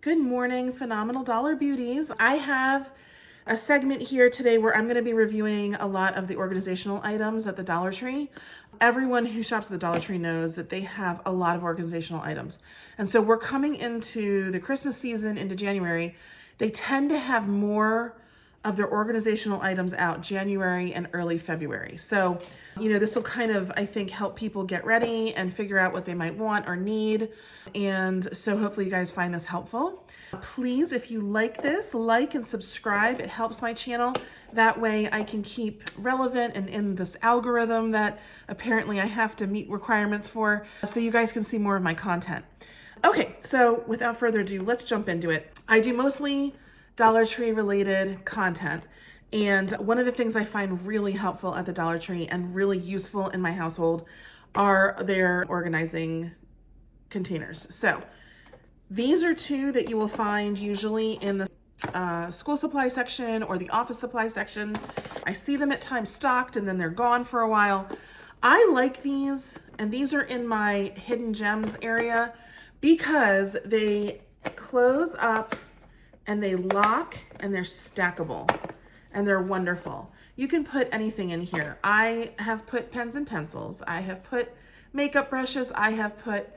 Good morning, Phenomenal Dollar Beauties. I have a segment here today where I'm going to be reviewing a lot of the organizational items at the Dollar Tree. Everyone who shops at the Dollar Tree knows that they have a lot of organizational items. And so we're coming into the Christmas season, into January. They tend to have more of their organizational items out January and early February. So, this will kind of, I think, help people get ready and figure out what they might want or need. And so hopefully you guys find this helpful. Please, if you like this, like and subscribe. It helps my channel. That way I can keep relevant and in this algorithm that apparently I have to meet requirements for, so you guys can see more of my content. Okay, so without further ado, let's jump into it. I do mostly Dollar Tree related content. And one of the things I find really helpful at the Dollar Tree and really useful in my household are their organizing containers. So these are two that you will find usually in the school supply section or the office supply section. I see them at times stocked and then they're gone for a while. I like these, and these are in my hidden gems area because they close up and they lock and they're stackable and they're wonderful. You can put anything in here. I have put pens and pencils. I have put makeup brushes. I have put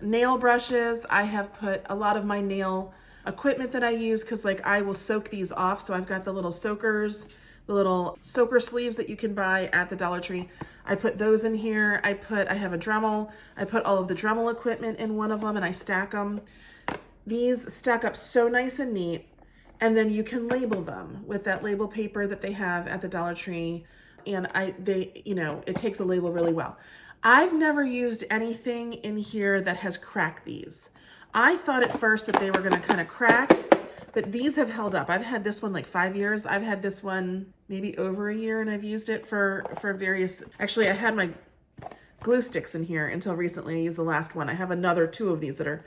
nail brushes. I have put a lot of my nail equipment that I use because I will soak these off. So I've got the little soakers, the little soaker sleeves that you can buy at the Dollar Tree. I put those in here. I have a Dremel. I put all of the Dremel equipment in one of them and I stack them. These stack up so nice and neat, and then you can label them with that label paper that they have at the Dollar Tree, and it takes a label really well. I've never used anything in here that has cracked these. I thought at first that they were going to kind of crack, but these have held up. I've had this one 5 years. I've had this one maybe over a year, and I've used it for various, actually I had my glue sticks in here until recently. I used the last one. I have another 2 of these that are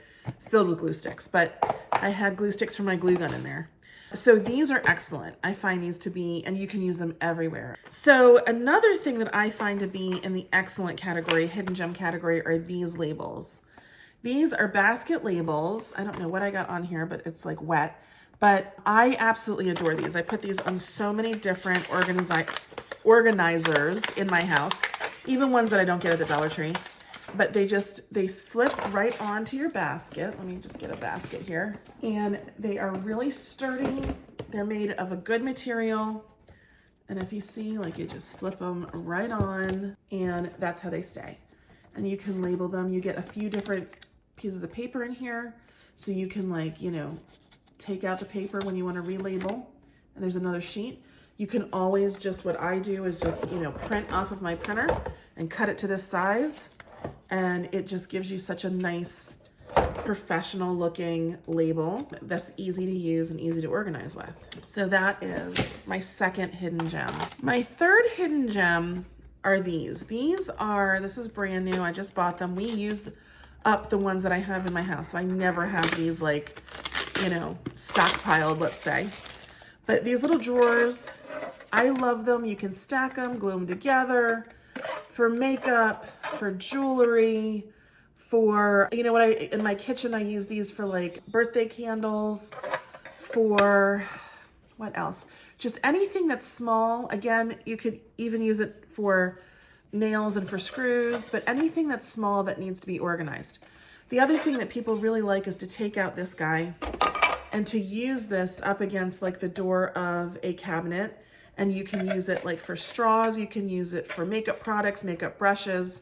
filled with glue sticks, but I had glue sticks from my glue gun in there. So these are excellent. I find these to be, and you can use them everywhere. So another thing that I find to be in the excellent category, hidden gem category, are these labels. These are basket labels. I don't know what I got on here, but it's wet. But I absolutely adore these. I put these on so many different organizers in my house, even ones that I don't get at the Dollar Tree. But they slip right onto your basket. Let me just get a basket here. And they are really sturdy. They're made of a good material. And if you see, you just slip them right on, and that's how they stay. And you can label them. You get a few different pieces of paper in here. So you can take out the paper when you want to relabel. And there's another sheet. You can always what I do is print off of my printer and cut it to this size. And it just gives you such a nice professional looking label that's easy to use and easy to organize with. So that is my second hidden gem. My third hidden gem are these. This is brand new. I just bought them. We used up the ones that I have in my house. So I never have these stockpiled, let's say. But these little drawers, I love them. You can stack them, glue them together for makeup, for jewelry, for, in my kitchen, I use these for birthday candles, for what else? Just anything that's small. Again, you could even use it for nails and for screws, but anything that's small that needs to be organized. The other thing that people really like is to take out this guy and to use this up against the door of a cabinet. And you can use it for straws, you can use it for makeup products, makeup brushes,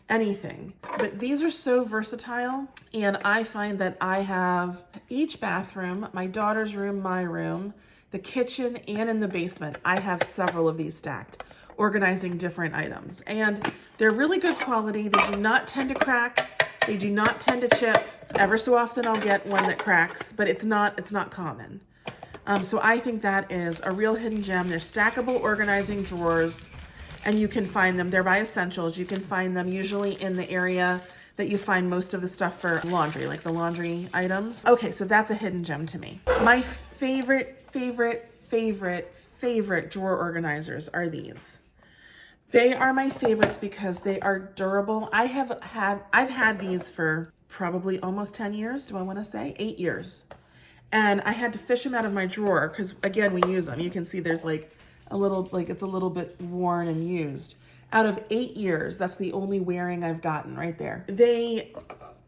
anything. But these are so versatile, and I find that I have each bathroom, my daughter's room, my room, the kitchen, and in the basement, I have several of these stacked, organizing different items. And they're really good quality. They do not tend to crack. They do not tend to chip. Ever so often I'll get one that cracks, but it's not common. So I think that is a real hidden gem. They're stackable organizing drawers, and you can find them. They're by Essentials. You can find them usually in the area that you find most of the stuff for laundry, the laundry items. Okay, so that's a hidden gem to me. My favorite drawer organizers are these. They are my favorites because they are durable. I've had these for probably almost 10 years. Do I want to say 8 years? And I had to fish them out of my drawer because, again, we use them. You can see there's like a little, like it's a little bit worn and used. Out of 8 years, that's the only wearing I've gotten right there. They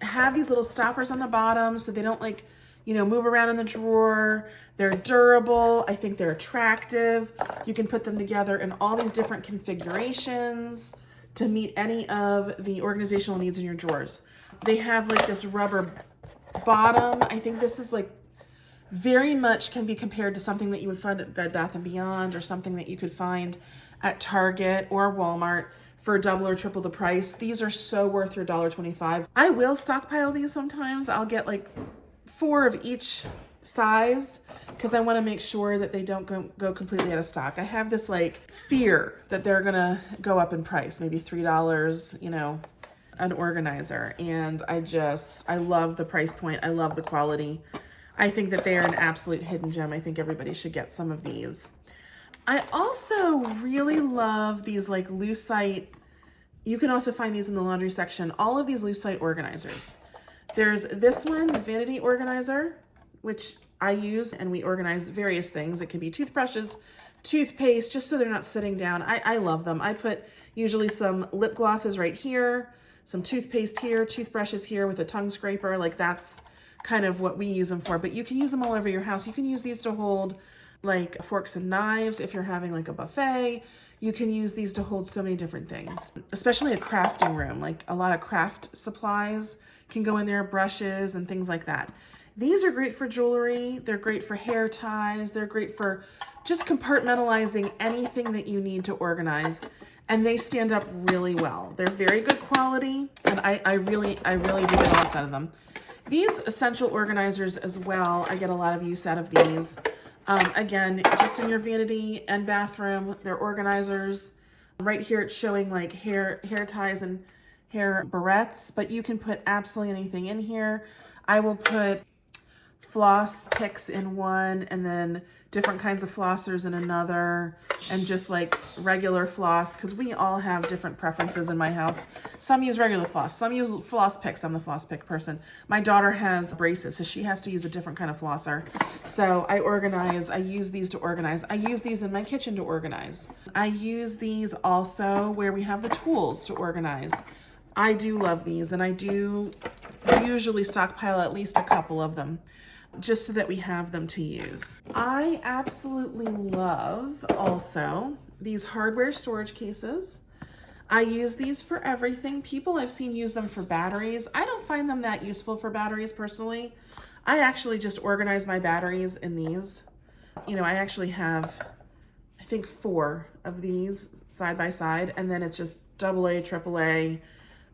have these little stoppers on the bottom so they don't like, you know, move around in the drawer. They're durable. I think they're attractive. You can put them together in all these different configurations to meet any of the organizational needs in your drawers. They have like this rubber bottom. I think this is like very much can be compared to something that you would find at Bed Bath & Beyond or something that you could find at Target or Walmart for double or triple the price. These are so worth your $1.25. I will stockpile these sometimes. I'll get like 4 of each size because I want to make sure that they don't go completely out of stock. I have this like fear that they're gonna go up in price, maybe $3, you know, an organizer. And I love the price point. I love the quality. I think that they are an absolute hidden gem. I think everybody should get some of these. I also really love these like Lucite. You can also find these in the laundry section. All of these Lucite organizers. There's this one, the vanity organizer, which I use, and we organize various things. It can be toothbrushes, toothpaste, just so they're not sitting down. I love them. I put usually some lip glosses right here, some toothpaste here, toothbrushes here with a tongue scraper. Like that's kind of what we use them for, but you can use them all over your house. You can use these to hold like forks and knives if you're having like a buffet. You can use these to hold so many different things, especially a crafting room. Like a lot of craft supplies can go in there, brushes and things like that. These are great for jewelry. They're great for hair ties. They're great for just compartmentalizing anything that you need to organize. And they stand up really well. They're very good quality, and I really do get a lot out of them. These essential organizers as well, I get a lot of use out of these. Again, just in your vanity and bathroom, they're organizers. Right here it's showing like hair ties and hair barrettes, but you can put absolutely anything in here. I will put floss picks in one, and then different kinds of flossers in another, and just like regular floss, because we all have different preferences in my house. Some use regular floss, some use floss picks. I'm the floss pick person. My daughter has braces, so she has to use a different kind of flosser. So I use these to organize. I use these in my kitchen to organize. I use these also where we have the tools to organize. I do love these, and I do usually stockpile at least a couple of them, just so that we have them to use. I absolutely love also these hardware storage cases. I use these for everything. People I've seen use them for batteries. I don't find them that useful for batteries personally. I actually just organize my batteries in these. You know, I actually have, I think 4 of these side by side, and then it's just AA, AAA,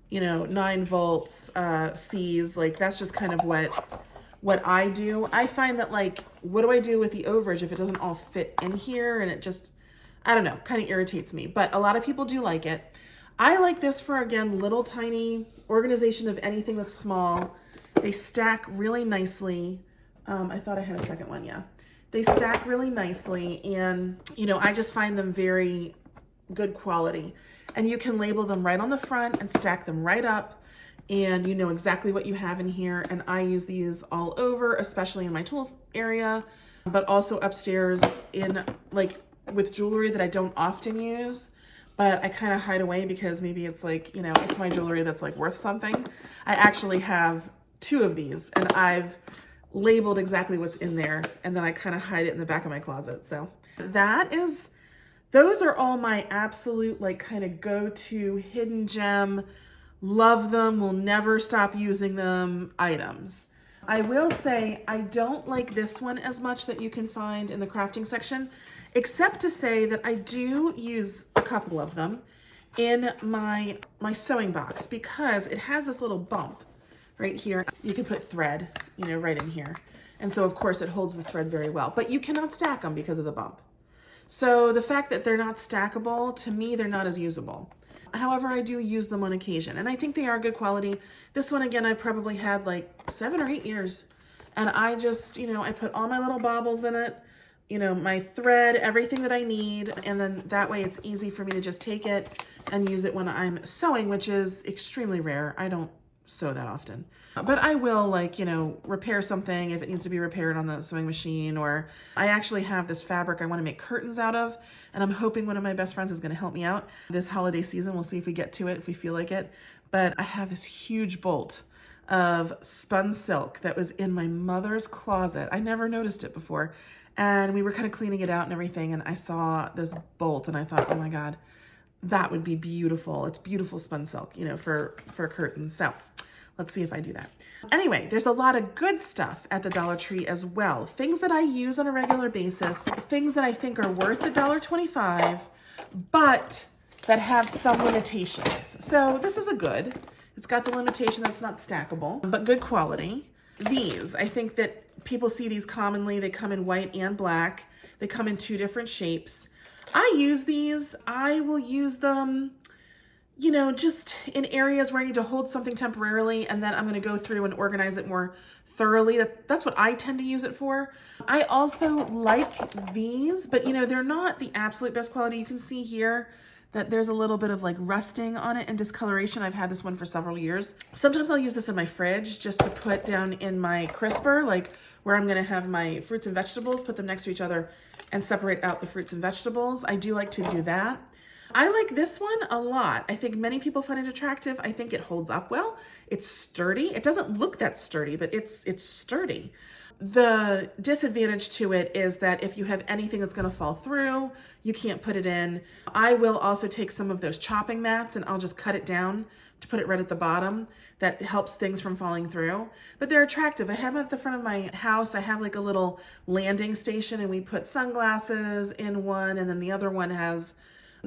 you know, 9 volts, C's. Like that's just kind of what I do. I find that like, what do I do with the overage if it doesn't all fit in here? And it just, I don't know, kind of irritates me, but a lot of people do like it. I like this for, again, little tiny organization of anything that's small. They stack really nicely. I thought I had a second one. Yeah. They stack really nicely, and you know, I just find them very good quality, and you can label them right on the front and stack them right up, and you know exactly what you have in here. And I use these all over, especially in my tools area, but also upstairs in like with jewelry that I don't often use, but I kind of hide away because maybe it's like, you know, it's my jewelry that's like worth something. I actually have 2 of these, and I've labeled exactly what's in there, and then I kind of hide it in the back of my closet. So those are all my absolute like kind of go-to hidden gem, love them, will never stop using them items. I will say I don't like this one as much that you can find in the crafting section, except to say that I do use a couple of them in my sewing box, because it has this little bump right here. You can put thread, you know, right in here. And so of course it holds the thread very well, but you cannot stack them because of the bump. So the fact that they're not stackable, to me, they're not as usable. However, I do use them on occasion, and I think they are good quality. This one, again, I probably had like 7 or 8 years, and I just, you know, I put all my little baubles in it, you know, my thread, everything that I need, and then that way it's easy for me to just take it and use it when I'm sewing, which is extremely rare. I don't sew that often. But I will, like, you know, repair something if it needs to be repaired on the sewing machine, or I actually have this fabric I want to make curtains out of, and I'm hoping one of my best friends is going to help me out this holiday season. We'll see if we get to it, if we feel like it. But I have this huge bolt of spun silk that was in my mother's closet. I never noticed it before. And we were kind of cleaning it out and everything, and I saw this bolt and I thought, oh my God, that would be beautiful. It's beautiful spun silk, you know, for curtains. So let's see if I do that. Anyway, there's a lot of good stuff at the Dollar Tree as well. Things that I use on a regular basis, things that I think are worth $1.25, but that have some limitations. So this is a good. It's got the limitation that's not stackable, but good quality. These, I think that people see these commonly. They come in white and black. They come in 2 different shapes. I use these. I will use them, you know, just in areas where I need to hold something temporarily, and then I'm going to go through and organize it more thoroughly. That's what I tend to use it for. I also like these, but you know, they're not the absolute best quality. You can see here that there's a little bit of like rusting on it and discoloration. I've had this one for several years. Sometimes I'll use this in my fridge just to put down in my crisper, like where I'm gonna have my fruits and vegetables, put them next to each other and separate out the fruits and vegetables. I do like to do that. I like this one a lot. I think many people find it attractive. I think it holds up well. It's sturdy. It doesn't look that sturdy, but it's sturdy. The disadvantage to it is that if you have anything that's going to fall through, you can't put it in. I will also take some of those chopping mats and I'll just cut it down to put it right at the bottom. That helps things from falling through. But they're attractive. I have them at the front of my house. I have like a little landing station, and we put sunglasses in one, and then the other one has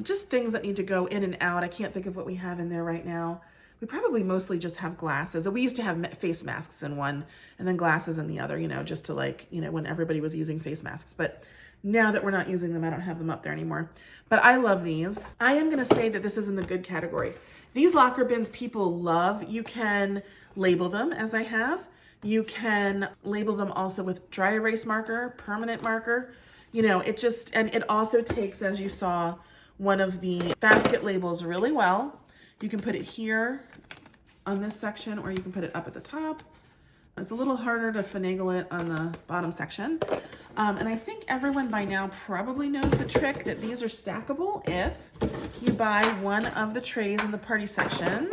just things that need to go in and out. I can't think of what we have in there right now. We probably mostly just have glasses. We used to have face masks in one and then glasses in the other, you know, just to like, you know, when everybody was using face masks. But now that we're not using them, I don't have them up there anymore. But I love these. I am going to say that this is in the good category. These locker bins people love. You can label them as I have. You can label them also with dry erase marker, permanent marker. You know, it just, and it also takes, as you saw, one of the basket labels really well. You can put it here on this section, or you can put it up at the top. It's a little harder to finagle it on the bottom section. And I think everyone by now probably knows the trick that these are stackable if you buy one of the trays in the party section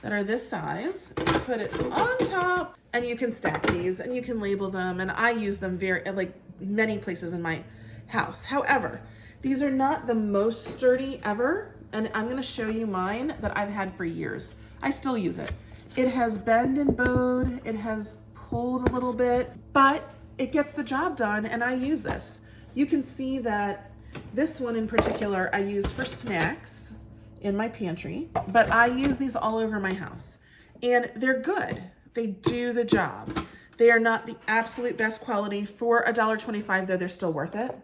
that are this size. You put it on top and you can stack these and you can label them. And I use them like many places in my house. However, these are not the most sturdy ever. And I'm gonna show you mine that I've had for years. I still use it. It has bend and bowed, it has pulled a little bit, but it gets the job done, and I use this. You can see that this one in particular I use for snacks in my pantry, but I use these all over my house. And they're good. They do the job. They are not the absolute best quality. For $1.25 though, they're still worth it.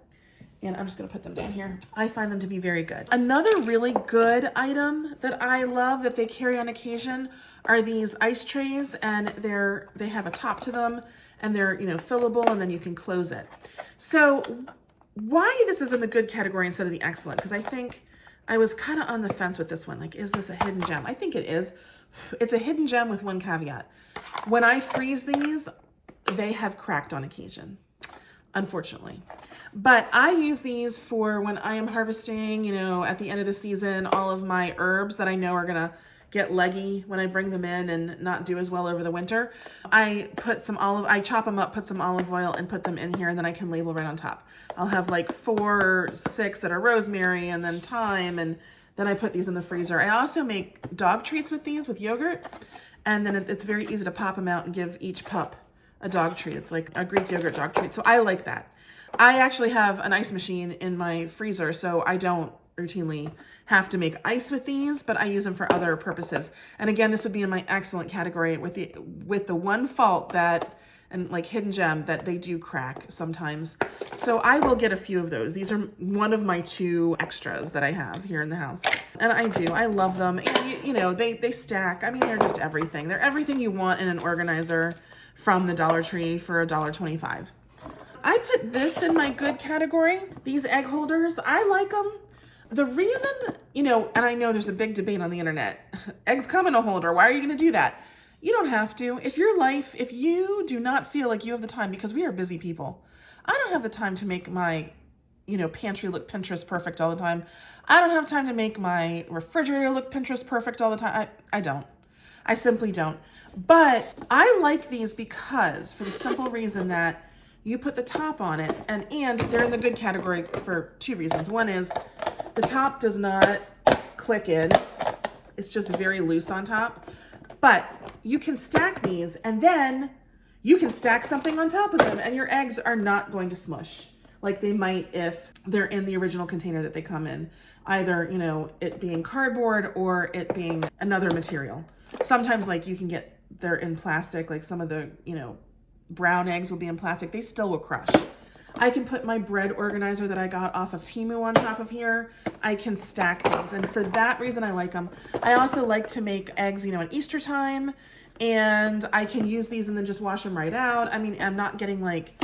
And I'm just gonna put them down here. I find them to be very good. Another really good item that I love that they carry on occasion are these ice trays, and they have a top to them, and they're, you know, fillable, and then you can close it. So why this is in the good category instead of the excellent? Because I think I was kind of on the fence with this one. Like, is this a hidden gem? I think it is. It's a hidden gem with one caveat. When I freeze these, they have cracked on occasion, unfortunately. But I use these for when I am harvesting, you know, at the end of the season, all of my herbs that I know are gonna get leggy when I bring them in and not do as well over the winter. I chop them up, put some olive oil and put them in here, and then I can label right on top. I'll have like 4 or 6 that are rosemary and then thyme, and then I put these in the freezer. I also make dog treats with these with yogurt, and then it's very easy to pop them out and give each pup a dog treat. It's like a Greek yogurt dog treat. So I like that. I actually have an ice machine in my freezer, so I don't routinely have to make ice with these, but I use them for other purposes. And again, this would be in my excellent category with the one fault that, and like hidden gem, that they do crack sometimes. So I will get a few of those. These are one of my 2 extras that I have here in the house. And I love them. And you know, they stack. I mean, they're just everything. They're everything you want in an organizer from the Dollar Tree for $1.25. I put this in my good category. These egg holders, I like them. The reason, you know, and I know there's a big debate on the internet. Eggs come in a holder. Why are you going to do that? You don't have to. If you do not feel like you have the time, because we are busy people, I don't have the time to make my, pantry look Pinterest perfect all the time. I don't have time to make my refrigerator look Pinterest perfect all the time. I don't. I simply don't. But I like these because, for the simple reason that you put the top on it, and they're in the good category for two reasons. One is the top does not click in. It's just very loose on top. But you can stack these, and then you can stack something on top of them, and your eggs are not going to smush like they might if they're in the original container that they come in, either, it being cardboard or it being another material. Sometimes, like, you can get, they're in plastic, like some of the, brown eggs will be in plastic. They still will crush. I can put my bread organizer that I got off of Temu on top of here. I can stack these, and for that reason I like them. I also like to make eggs, at Easter time, and I can use these and then just wash them right out. I mean, I'm not getting like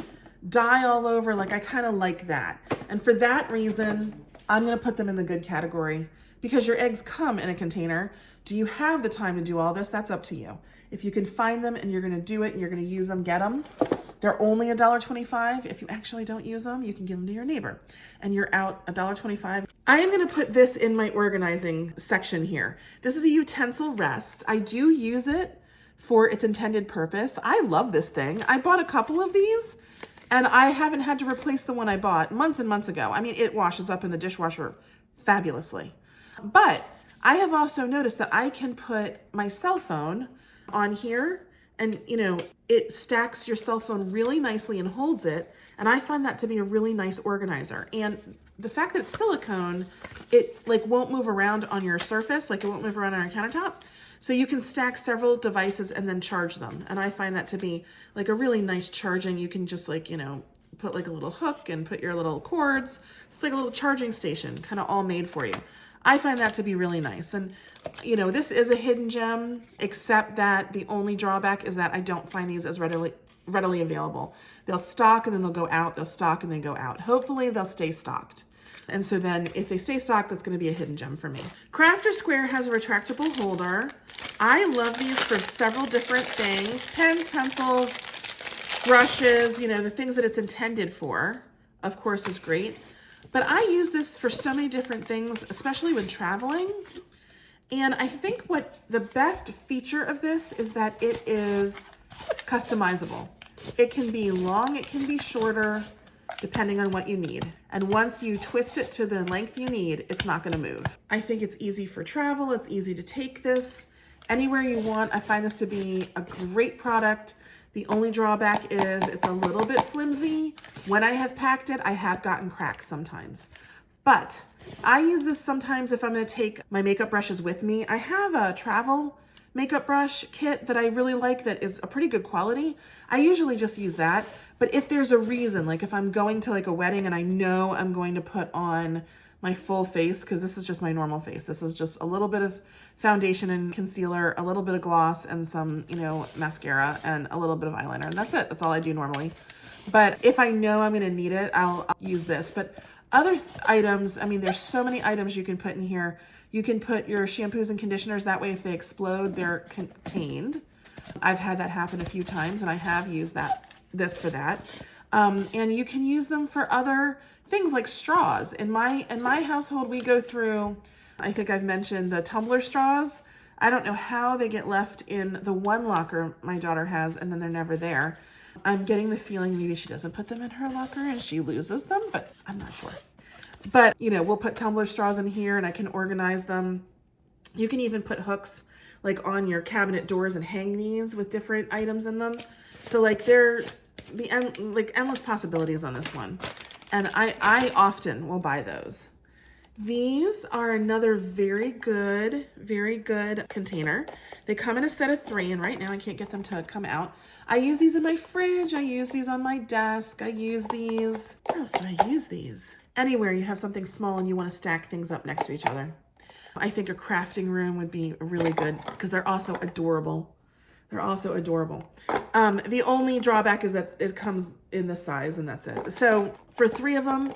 dye all over. Like, I kind of like that. And for that reason, I'm going to put them in the good category, because your eggs come in a container. Do you have the time to do all this? That's up to you. If you can find them and you're going to do it and you're going to use them, get them. They're only $1.25. If you actually don't use them, you can give them to your neighbor, and you're out $1.25. I am going to put this in my organizing section here. This is a utensil rest. I do use it for its intended purpose. I love this thing. I bought a couple of these, and I haven't had to replace the one I bought months and months ago. I mean, it washes up in the dishwasher fabulously. But I have also noticed that I can put my cell phone on here, and it stacks your cell phone really nicely and holds it. And I find that to be a really nice organizer. And the fact that it's silicone, it like won't move around on your surface, like it won't move around on your countertop. So you can stack several devices and then charge them. And I find that to be like a really nice charging. You can just like, put like a little hook and put your little cords. It's like a little charging station, kind of all made for you. I find that to be really nice. And, this is a hidden gem, except that the only drawback is that I don't find these as readily available. They'll stock and then they'll go out. They'll stock and then go out. Hopefully they'll stay stocked. And so then if they stay stocked, that's going to be a hidden gem for me. Crafter Square has a retractable holder. I love these for several different things. Pens, pencils, brushes, the things that it's intended for, of course, is great. But I use this for so many different things, especially when traveling. And I think what the best feature of this is that it is customizable. It can be long, it can be shorter, depending on what you need. And once you twist it to the length you need, it's not going to move. I think it's easy for travel. It's easy to take this anywhere you want. I find this to be a great product. The only drawback is it's a little bit flimsy. When I have packed it, I have gotten cracks sometimes. But I use this sometimes if I'm going to take my makeup brushes with me. I have a travel makeup brush kit that I really like that is a pretty good quality. I usually just use that. But if there's a reason, like if I'm going to like a wedding and I know I'm going to put on my full face, because this is just my normal face. This is just a little bit of foundation and concealer, a little bit of gloss, and some, mascara, and a little bit of eyeliner. And that's it. That's all I do normally. But if I know I'm going to need it, I'll use this. But other items, I mean, there's so many items you can put in here. You can put your shampoos and conditioners. That way, if they explode, they're contained. I've had that happen a few times, and I have used this for that. And you can use them for other things like straws. In my household, we go through, I think I've mentioned the tumbler straws. I don't know how they get left in the one locker my daughter has, and then they're never there. I'm getting the feeling maybe she doesn't put them in her locker and she loses them, but I'm not sure. But, we'll put tumbler straws in here and I can organize them. You can even put hooks like on your cabinet doors and hang these with different items in them. So like they're endless possibilities on this one. And I often will buy those. These are another very good container. They come in a set of 3, and right now I can't get them to come out. I use these in my fridge. I use these on my desk. I use these. Where else do I use these? Anywhere you have something small and you want to stack things up next to each other. I think a crafting room would be really good because they're also adorable. They're also adorable. The only drawback is that it comes in this size, and that's it. So for 3 of them,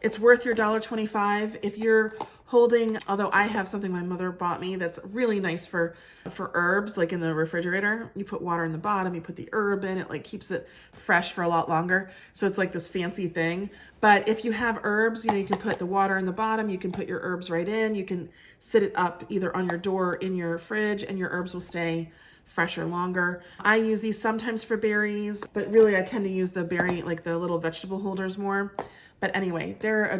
It's worth your $1.25. If you're holding, although I have something my mother bought me that's really nice for herbs, like in the refrigerator. You put water in the bottom, you put the herb in, it like keeps it fresh for a lot longer. So it's like this fancy thing. But if you have herbs, you know, you can put the water in the bottom, you can put your herbs right in, you can sit it up either on your door or in your fridge, and your herbs will stay fresher longer. I use these sometimes for berries, but really I tend to use the berry, like the little vegetable holders more. But anyway, they're a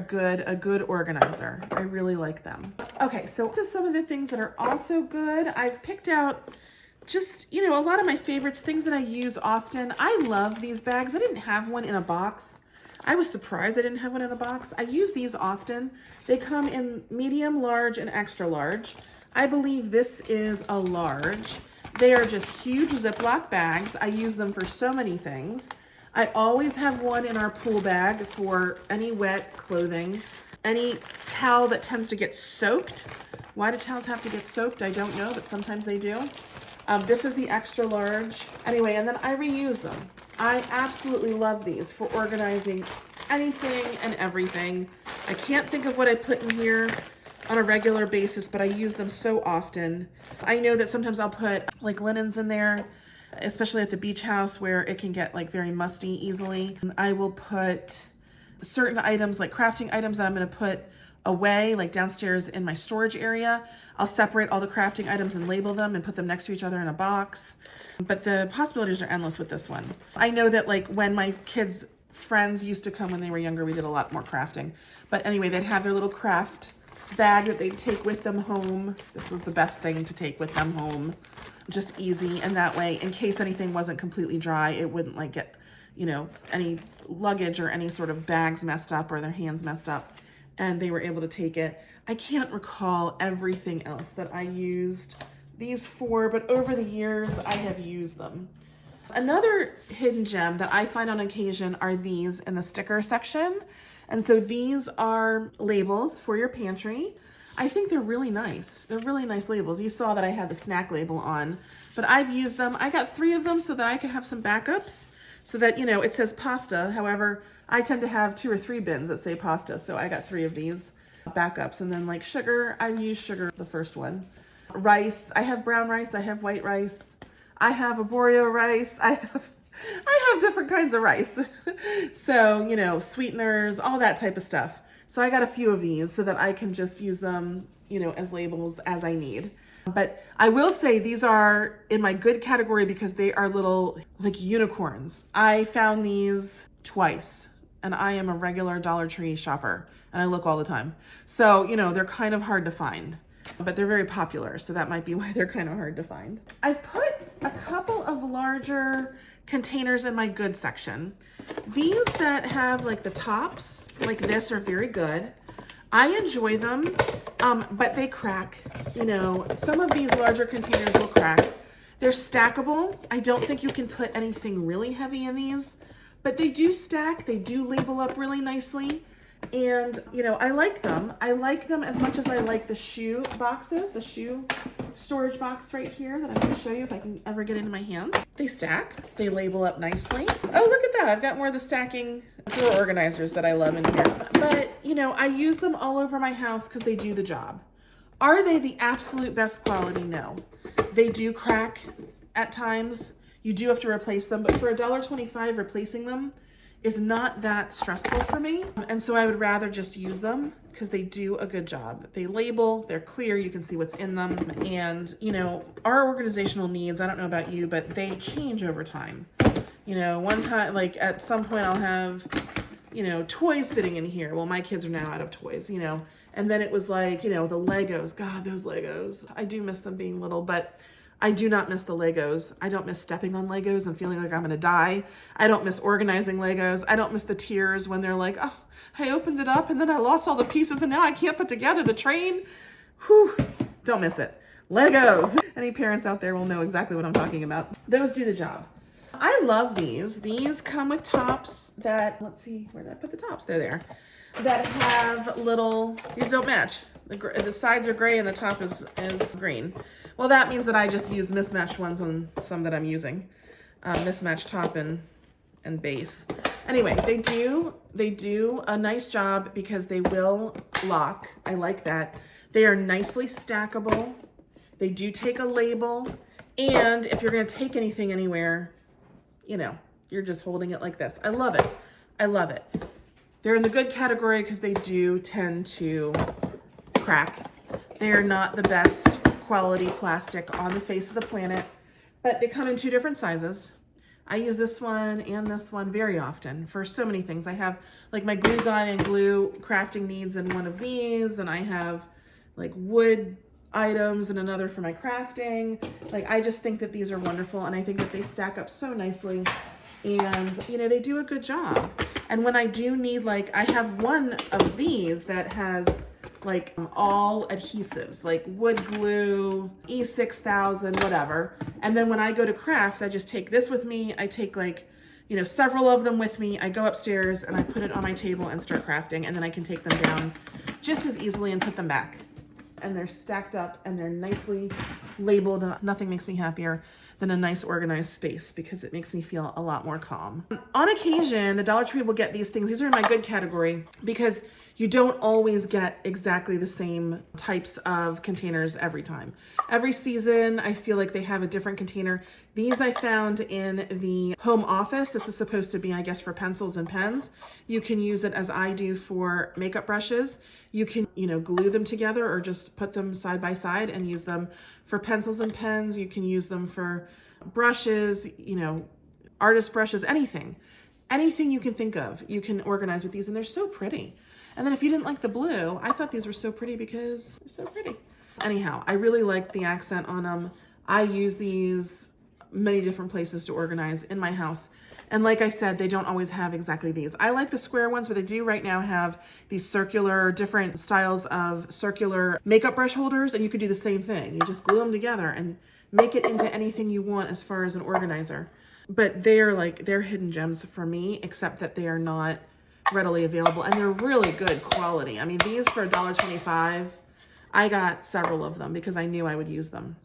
good organizer. I really like them. Okay, so just some of the things that are also good. I've picked out just, you know, a lot of my favorites, things that I use often. I love these bags. I didn't have one in a box. I was surprised I didn't have one in a box. I use these often. They come in medium, large, and extra large. I believe this is a large. They are just huge Ziploc bags. I use them for so many things. I always have one in our pool bag for any wet clothing, any towel that tends to get soaked. Why do towels have to get soaked? I don't know, but sometimes they do. This is the extra large. Anyway, and then I reuse them. I absolutely love these for organizing anything and everything. I can't think of what I put in here on a regular basis, but I use them so often. I know that sometimes I'll put like linens in there, especially at the beach house where it can get like very musty easily. I will put certain items, like crafting items that I'm gonna put away, like downstairs in my storage area. I'll separate all the crafting items and label them and put them next to each other in a box. But the possibilities are endless with this one. I know that like when my kids' friends used to come when they were younger, we did a lot more crafting. But anyway, they'd have their little craft bag that they'd take with them home. This was the best thing to take with them home. Just easy, and that way, in case anything wasn't completely dry, it wouldn't like get, you know, any luggage or any sort of bags messed up or their hands messed up, and they were able to take it. I can't recall everything else that I used these for, but over the years, I have used them. Another hidden gem that I find on occasion are these in the sticker section. And so these are labels for your pantry. I think they're really nice. They're really nice labels. You saw that I had the snack label on, but I've used them. I got 3 of them so that I could have some backups so that, you know, it says pasta. However, I tend to have 2 or 3 bins that say pasta. So I got 3 of these backups. And then like sugar, I've used sugar, the first one. Rice, I have brown rice, I have white rice. I have arborio rice. I have different kinds of rice. So, you know, sweeteners, all that type of stuff. So I got a few of these so that I can just use them, you know, as labels as I need. But I will say these are in my good category because they are little like unicorns. I found these twice, and I am a regular Dollar Tree shopper and I look all the time. So, you know, they're kind of hard to find, but they're very popular. So that might be why they're kind of hard to find. I've put a couple of larger containers in my good section. These that have like the tops like this are very good. I enjoy them, but they crack. You know, some of these larger containers will crack. They're stackable. I don't think you can put anything really heavy in these, but they do stack. They do label up really nicely. And, you know, I like them. I like them as much as I like the shoe boxes, the shoe storage box right here that I'm going to show you if I can ever get it in my hands. They stack. They label up nicely. Oh, look at that. I've got more of the stacking drawer organizers that I love in here. But, you know, I use them all over my house because they do the job. Are they the absolute best quality? No. They do crack at times. You do have to replace them, but for $1.25 replacing them is not that stressful for me. And so I would rather just use them because they do a good job. They label, they're clear, you can see what's in them. And, you know, our organizational needs, I don't know about you, but they change over time. You know, one time, like at some point I'll have, you know, toys sitting in here. Well, my kids are now out of toys, you know. And then it was like, you know, the Legos. God, those Legos. I do miss them being little, but I do not miss the Legos. I don't miss stepping on Legos and feeling like I'm gonna die. I don't miss organizing Legos. I don't miss the tears when they're like, oh, I opened it up and then I lost all the pieces and now I can't put together the train. Whew, don't miss it. Legos. Any parents out there will know exactly what I'm talking about. Those do the job. I love these. These come with tops that, let's see, where did I put the tops? They're there. That have little, these don't match. The sides are gray and the top is green. Well, that means that I just use mismatched ones on some that I'm using. Mismatched top and and base. Anyway, they do a nice job because they will lock. I like that. They are nicely stackable. They do take a label. And if you're gonna take anything anywhere, you know, you're just holding it like this. I love it. I love it. They're in the good category because they do tend to crack. They are not the best quality plastic on the face of the planet, but they come in 2 different sizes. I use this one and this one very often for so many things. I have like my glue gun and glue crafting needs in one of these, and I have like wood items and another for my crafting. Like, I just think that these are wonderful, and I think that they stack up so nicely, and you know, they do a good job. And when I do need, like, I have one of these that has like all adhesives, like wood glue, E6000, whatever. And then when I go to craft, I just take this with me. I take like, you know, several of them with me. I go upstairs and I put it on my table and start crafting, and then I can take them down just as easily and put them back. And they're stacked up and they're nicely labeled. Nothing makes me happier than a nice organized space because it makes me feel a lot more calm. On occasion, the Dollar Tree will get these things. These are in my good category because you don't always get exactly the same types of containers every time. Every season, I feel like they have a different container. These I found in the home office. This is supposed to be, I guess, for pencils and pens. You can use it as I do for makeup brushes. You can, you know, glue them together or just put them side by side and use them for pencils and pens. You can use them for brushes, you know, artist brushes, anything. Anything you can think of, you can organize with these, and they're so pretty. And then if you didn't like the blue, I thought these were so pretty because they're so pretty. Anyhow, I really like the accent on them. I use these many different places to organize in my house. And like I said, they don't always have exactly these. I like the square ones, but they do right now have these circular, different styles of circular makeup brush holders, and you could do the same thing. You just glue them together and make it into anything you want as far as an organizer. But they're hidden gems for me, except that they are not readily available, and they're really good quality. I mean, these for $1.25, I got several of them because I knew I would use them.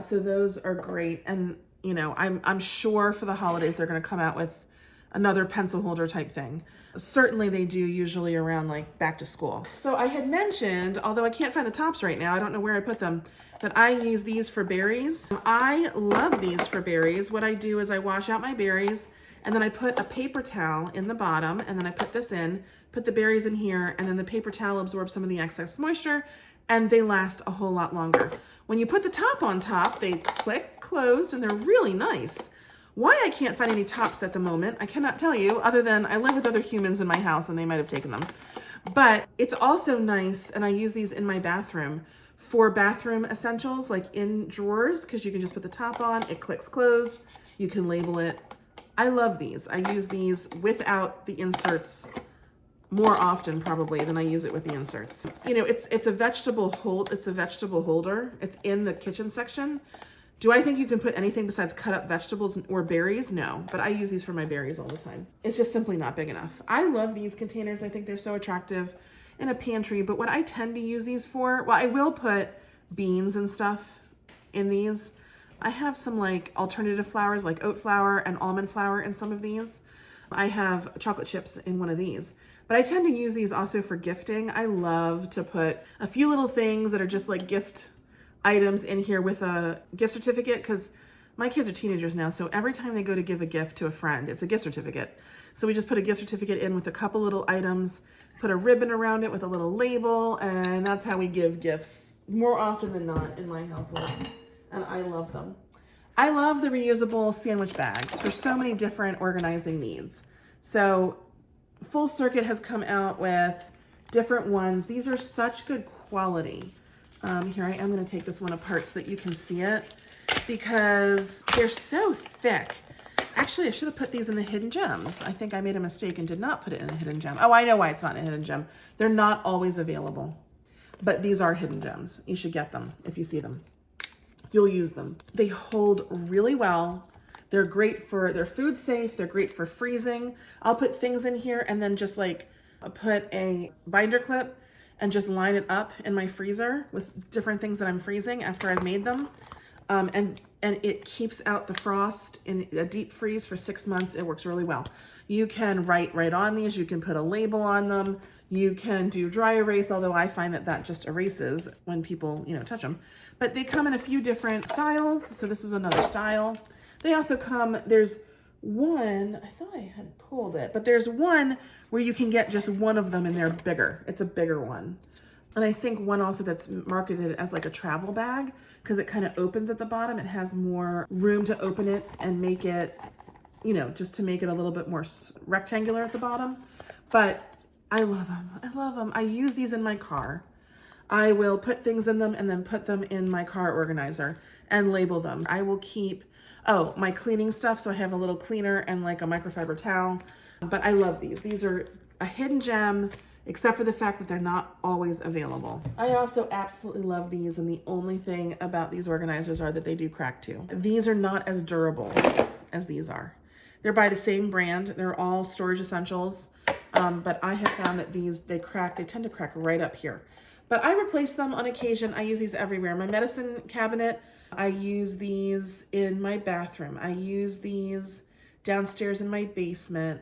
So those are great. And you know, I'm sure for the holidays they're going to come out with another pencil holder type thing. Certainly they do, usually around like back to school. So I had mentioned, although I can't find the tops right now, I don't know where I put them, that I use these for berries. I love these for berries. What I do is I wash out my berries, and then I put a paper towel in the bottom, and then I put this in, put the berries in here, and then the paper towel absorbs some of the excess moisture, and they last a whole lot longer. When you put the top on top, they click closed, and they're really nice. Why I can't find any tops at the moment, I cannot tell you, other than I live with other humans in my house and they might have taken them. But it's also nice, and I use these in my bathroom for bathroom essentials, like in drawers, because you can just put the top on, it clicks closed, you can label it. I love these. I use these without the inserts more often probably than I use it with the inserts. You know, it's a vegetable holder. It's in the kitchen section. Do I think you can put anything besides cut up vegetables or berries? No, but I use these for my berries all the time. It's just simply not big enough. I love these containers. I think they're so attractive in a pantry, but what I tend to use these for, well, I will put beans and stuff in these. I have some like alternative flours like oat flour and almond flour in some of these. I have chocolate chips in one of these, but I tend to use these also for gifting. I love to put a few little things that are just like gift items in here with a gift certificate, because my kids are teenagers now, so every time they go to give a gift to a friend, it's a gift certificate. So we just put a gift certificate in with a couple little items, put a ribbon around it with a little label, and that's how we give gifts more often than not in my household. And I love them. I love the reusable sandwich bags for so many different organizing needs. So Full Circuit has come out with different ones. These are such good quality. Here I am going to take this one apart so that you can see it, because they're so thick. Actually, I should have put these in the hidden gems. I think I made a mistake and did not put it in a hidden gem. Oh, I know why it's not in a hidden gem. They're not always available, but these are hidden gems. You should get them if you see them. You'll use them. They hold really well. They're great for, they're food safe. They're great for freezing. I'll put things in here and then just like put a binder clip and just line it up in my freezer with different things that I'm freezing after I've made them. And it keeps out the frost in a deep freeze for 6 months. It works really well. You can write right on these. You can put a label on them. You can do dry erase, although I find that just erases when people, touch them. But they come in a few different styles. So this is another style. They also come, there's one, I thought I had pulled it, but there's one where you can get just one of them and they're bigger. It's a bigger one. And I think one also that's marketed as like a travel bag because it kind of opens at the bottom. It has more room to open it and make it, just to make it a little bit more rectangular at the bottom. But I love them. I love them. I use these in my car. I will put things in them and then put them in my car organizer and label them. I will keep, my cleaning stuff. So I have a little cleaner and like a microfiber towel. But I love these. These are a hidden gem, except for the fact that they're not always available. I also absolutely love these, and the only thing about these organizers are that they do crack too. These are not as durable as these are. They're by the same brand. They're all Storage Essentials, but I have found that these, they tend to crack right up here. But I replace them on occasion. I use these everywhere. My medicine cabinet, I use these in my bathroom. I use these downstairs in my basement.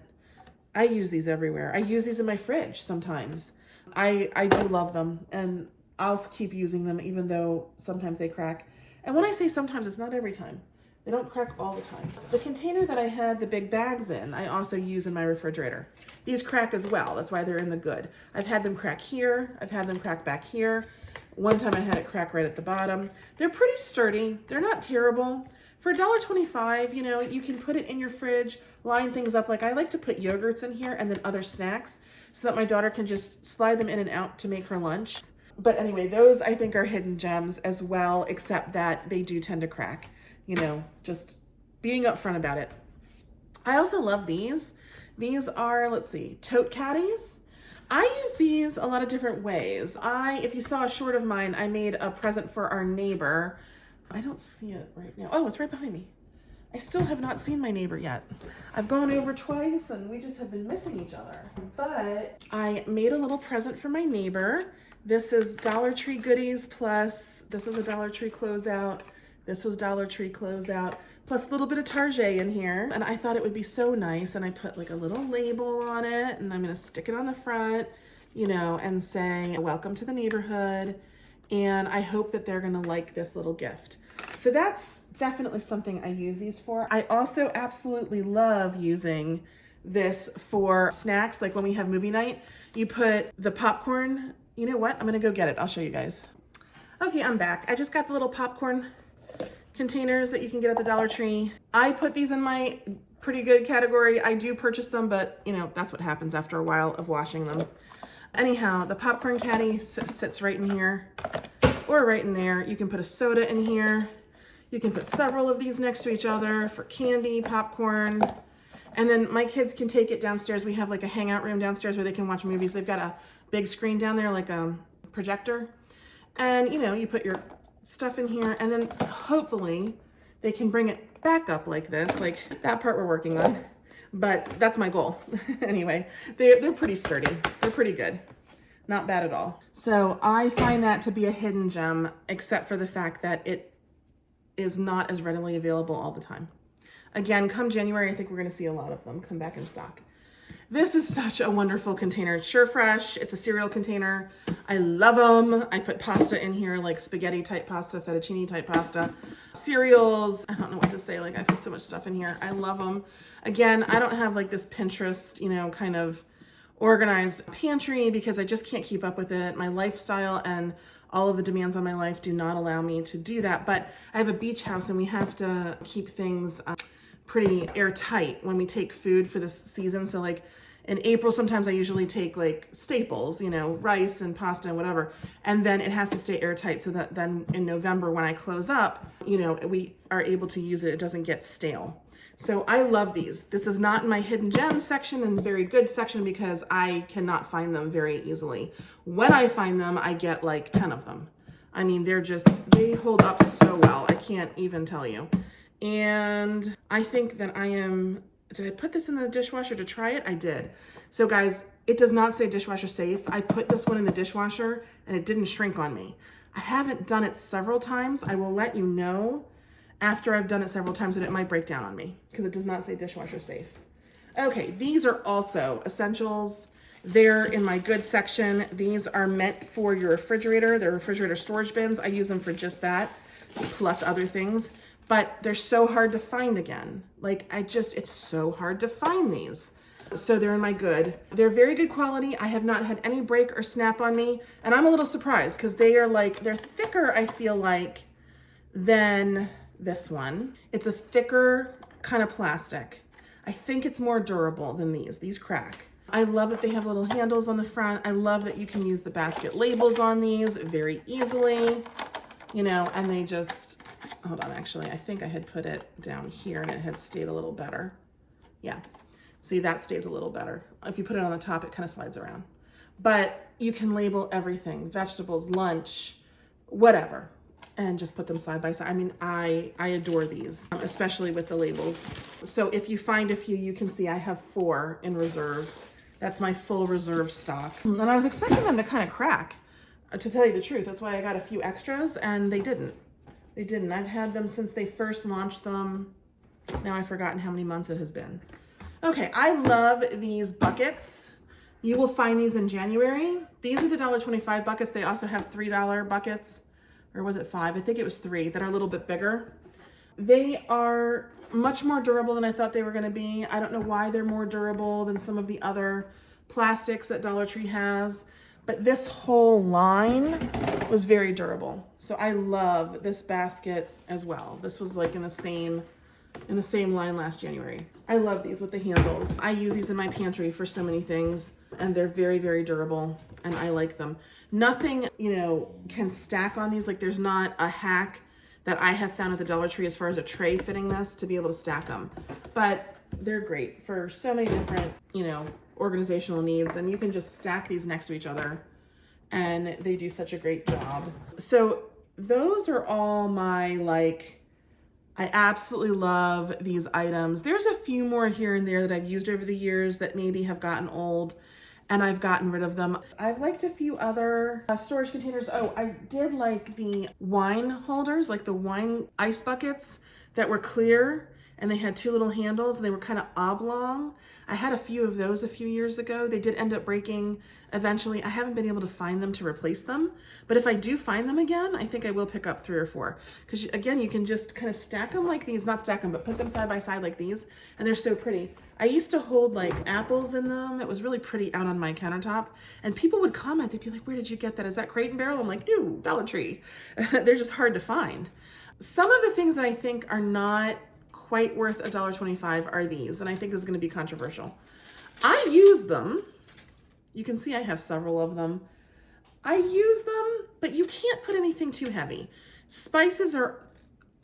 I use these everywhere. I use these in my fridge sometimes. I do love them, and I'll keep using them even though sometimes they crack. And when I say sometimes, it's not every time. They don't crack all the time. The container that I had the big bags in, I also use in my refrigerator. These crack as well. That's why they're in the good. I've had them crack here. I've had them crack back here. One time I had it crack right at the bottom. They're pretty sturdy. They're not terrible. For $1.25, you can put it in your fridge, line things up. Like I like to put yogurts in here and then other snacks so that my daughter can just slide them in and out to make her lunch. But anyway, those I think are hidden gems as well, except that they do tend to crack, just being upfront about it. I also love these. These are, let's see, tote caddies. I use these a lot of different ways. If you saw a short of mine, I made a present for our neighbor. I don't see it right now. Oh, it's right behind me. I still have not seen my neighbor yet. I've gone over twice and we just have been missing each other. But I made a little present for my neighbor. This is Dollar Tree goodies plus, this is a Dollar Tree closeout. This was Dollar Tree closeout, plus a little bit of Target in here. And I thought it would be so nice. And I put like a little label on it and I'm gonna stick it on the front, and say, welcome to the neighborhood. And I hope that they're gonna like this little gift. So that's definitely something I use these for. I also absolutely love using this for snacks. Like when we have movie night, you put the popcorn, you know what? I'm gonna go get it. I'll show you guys. Okay, I'm back. I just got the little popcorn containers that you can get at the Dollar Tree. I put these in my pretty good category. I do purchase them, but that's what happens after a while of washing them. Anyhow, the popcorn caddy sits right in here or right in there. You can put a soda in here. You can put several of these next to each other for candy, popcorn. And then my kids can take it downstairs. We have like a hangout room downstairs where they can watch movies. They've got a big screen down there, like a projector. And you put your stuff in here and then hopefully they can bring it back up like this, like that part we're working on. But that's my goal. Anyway, they're pretty sturdy. They're pretty good. Not bad at all. So I find that to be a hidden gem, except for the fact that it is not as readily available all the time. Again, come January, I think we're gonna see a lot of them come back in stock. This is such a wonderful container. It's SureFresh. It's a cereal container. I love them. I put pasta in here, like spaghetti type pasta, fettuccine type pasta, cereals. I don't know what to say. Like I put so much stuff in here. I love them. Again, I don't have like this Pinterest, kind of organized pantry because I just can't keep up with it. My lifestyle and all of the demands on my life do not allow me to do that. But I have a beach house and we have to keep things pretty airtight when we take food for this season. So like in April, sometimes I usually take like staples, rice and pasta and whatever. And then it has to stay airtight so that then in November when I close up, we are able to use it. It doesn't get stale. So I love these. This is not in my hidden gem section and very good section because I cannot find them very easily. When I find them, I get like 10 of them. I mean, they hold up so well. I can't even tell you. And I think that did I put this in the dishwasher to try it? I did. So guys, it does not say dishwasher safe. I put this one in the dishwasher and it didn't shrink on me. I haven't done it several times. I will let you know after I've done it several times, and it might break down on me because it does not say dishwasher safe. Okay, these are also essentials. They're in my good section. These are meant for your refrigerator. They're refrigerator storage bins. I use them for just that, plus other things. But they're so hard to find again. Like, it's so hard to find these. So they're in my good. They're very good quality. I have not had any break or snap on me. And I'm a little surprised because they're thicker, I feel like, than this one. It's a thicker kind of plastic. I think it's more durable than these. These crack. I love that they have little handles on the front. I love that you can use the basket labels on these very easily, you know, and they just, hold on, actually, I think I had put it down here and it had stayed a little better. Yeah, see, that stays a little better. If you put it on the top, it kind of slides around. But you can label everything, vegetables, lunch, whatever, and just put them side by side. I mean, I adore these, especially with the labels. So if you find a few, you can see I have 4 in reserve. That's my full reserve stock. And I was expecting them to kind of crack, to tell you the truth. That's why I got a few extras, and they didn't. They didn't. I've had them since they first launched them. Now I've forgotten how many months it has been. Okay, I love these buckets. You will find these in January. These are the $1.25 buckets. They also have $3 buckets. Or was it 5? I think it was 3 that are a little bit bigger. They are much more durable than I thought they were going to be. I don't know why they're more durable than some of the other plastics that Dollar Tree has, but this whole line was very durable. So I love this basket as well. This was like in the same line last January. I love these with the handles. I use these in my pantry for so many things, and they're very, very durable, and I like them. Nothing, you know, can stack on these. Like, there's not a hack that I have found at the Dollar Tree as far as a tray fitting this to be able to stack them. But they're great for so many different, you know, organizational needs, and you can just stack these next to each other, and they do such a great job. So those are all my, like, I absolutely love these items. There's a few more here and there that I've used over the years that maybe have gotten old, and I've gotten rid of them. I've liked a few other storage containers. Oh, I did like the wine holders, like the wine ice buckets that were clear, and they had 2 little handles, and they were kind of oblong. I had a few of those a few years ago. They did end up breaking eventually. I haven't been able to find them to replace them, but if I do find them again, I think I will pick up 3 or 4. Because again, you can just kind of stack them like these, not stack them, but put them side by side like these, and they're so pretty. I used to hold like apples in them. It was really pretty out on my countertop, and people would comment. They'd be like, "Where did you get that? Is that Crate and Barrel?" I'm like, "No, Dollar Tree." They're just hard to find. Some of the things that I think are not quite worth $1.25 are these, and I think this is going to be controversial. I use them. You can see I have several of them. I use them, but you can't put anything too heavy. Spices are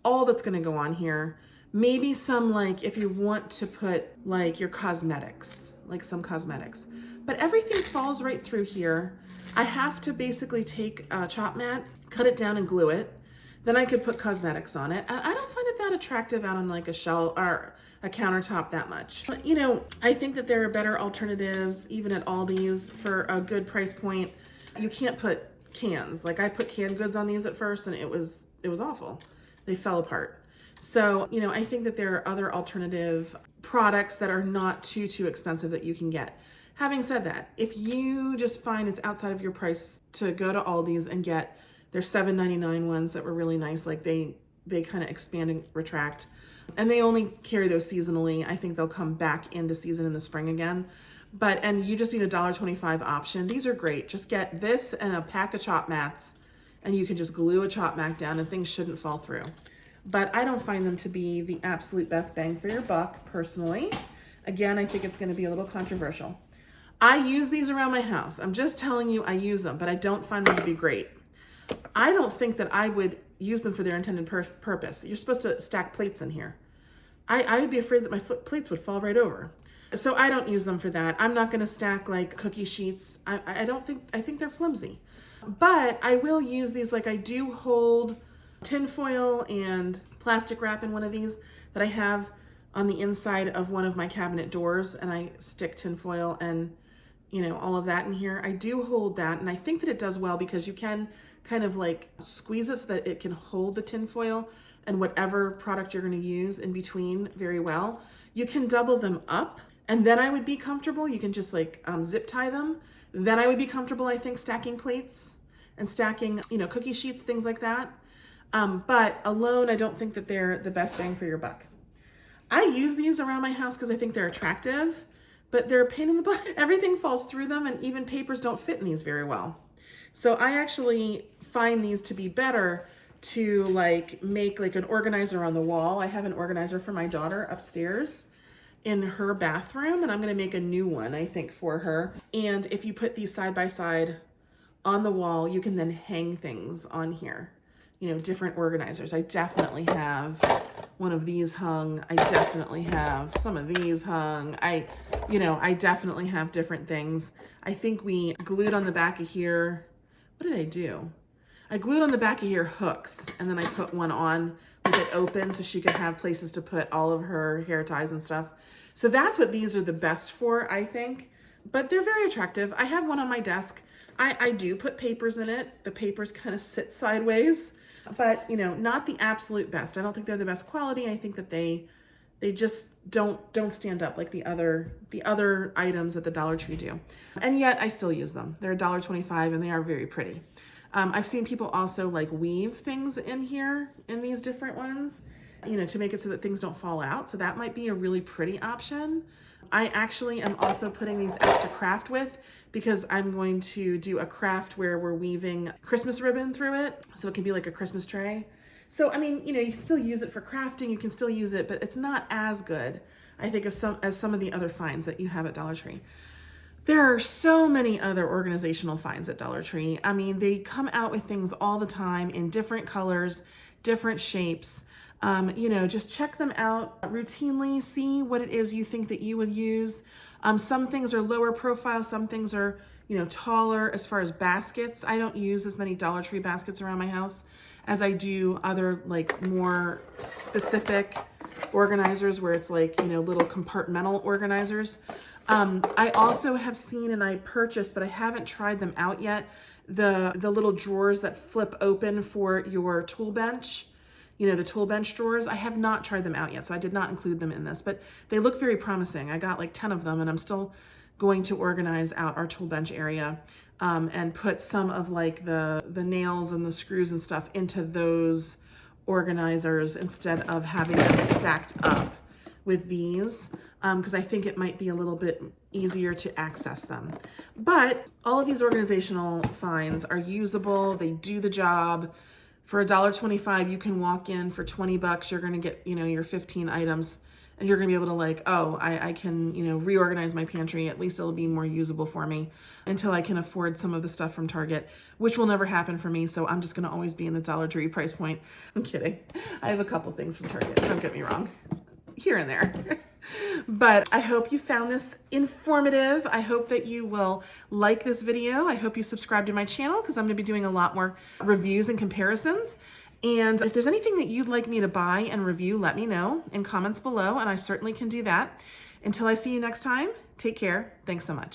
all that's going to go on here. Maybe some, like, if you want to put like your cosmetics, like some cosmetics, but everything falls right through here. I have to basically take a chop mat, cut it down and glue it. Then I could put cosmetics on it. I don't find it that attractive out on like a shelf or a countertop that much. But, you know, I think that there are better alternatives, even at Aldi's, for a good price point. You can't put cans. Like, I put canned goods on these at first, and it was awful. They fell apart. So, you know, I think that there are other alternative products that are not too expensive that you can get. Having said that, if you just find it's outside of your price to go to Aldi's and get their $7.99 ones that were really nice, like they kind of expand and retract, and they only carry those seasonally. I think they'll come back into season in the spring again. And you just need a $1.25 option. These are great. Just get this and a pack of chop mats, and you can just glue a chop mat down and things shouldn't fall through. But I don't find them to be the absolute best bang for your buck, personally. Again, I think it's going to be a little controversial. I use these around my house. I'm just telling you, I use them, but I don't find them to be great. I don't think that I would use them for their intended purpose. You're supposed to stack plates in here. I would be afraid that my plates would fall right over. So I don't use them for that. I'm not going to stack like cookie sheets. I think they're flimsy. But I will use these, like I do hold tinfoil and plastic wrap in one of these that I have on the inside of one of my cabinet doors, and I stick tinfoil and, you know, all of that in here. I do hold that, and I think that it does well because you can kind of like squeeze it so that it can hold the tinfoil, and whatever product you're going to use in between very well. You can double them up, and then I would be comfortable. You can just like zip tie them. Then I would be comfortable, I think, stacking plates and stacking, cookie sheets, things like that. But alone, I don't think that they're the best bang for your buck. I use these around my house because I think they're attractive, but they're a pain in the butt. Everything falls through them, and even papers don't fit in these very well. So I actually find these to be better to like make like an organizer on the wall. I have an organizer for my daughter upstairs in her bathroom, and I'm gonna make a new one, I think, for her. And if you put these side by side on the wall, you can then hang things on here, different organizers. I definitely have one of these hung. I definitely have some of these hung. I definitely have different things. I think we glued on the back of here. What did I do? I glued on the back of here hooks, and then I put one on with it open so she could have places to put all of her hair ties and stuff. So that's what these are the best for, I think. But they're very attractive. I have one on my desk. I do put papers in it. The papers kind of sit sideways, but not the absolute best. I don't think they're the best quality. I think that they just don't stand up like the other items at the Dollar Tree do. And yet I still use them. They're $1.25 and they are very pretty. I've seen people also like weave things in here in these different ones, to make it so that things don't fall out. So that might be a really pretty option. I actually am also putting these out to craft with because I'm going to do a craft where we're weaving Christmas ribbon through it. So it can be like a Christmas tray. So, I mean, you can still use it for crafting. You can still use it, but it's not as good, I think, as some of the other finds that you have at Dollar Tree. There are so many other organizational finds at Dollar Tree. I mean, they come out with things all the time in different colors, different shapes. Just check them out routinely, see what it is you think that you would use. Some things are lower profile, some things are, taller. As far as baskets, I don't use as many Dollar Tree baskets around my house as I do other like more specific organizers where it's like, little compartmental organizers. I also have seen, and I purchased, but I haven't tried them out yet, the little drawers that flip open for your tool bench. The tool bench drawers. I have not tried them out yet, so I did not include them in this, but they look very promising. I got like 10 of them, and I'm still going to organize out our tool bench area and put some of like the nails and the screws and stuff into those organizers instead of having them stacked up with these, because I think it might be a little bit easier to access them. But all of these organizational finds are usable. They do the job. For $1.25, you can walk in for $20. You're going to get, your 15 items, and you're going to be able to like, oh, I can, reorganize my pantry. At least it'll be more usable for me until I can afford some of the stuff from Target, which will never happen for me. So I'm just going to always be in the Dollar Tree price point. I'm kidding. I have a couple things from Target. Don't get me wrong. Here and there. But I hope you found this informative. I hope that you will like this video. I hope you subscribe to my channel because I'm going to be doing a lot more reviews and comparisons. And if there's anything that you'd like me to buy and review, let me know in comments below, and I certainly can do that. Until I see you next time, take care. Thanks so much.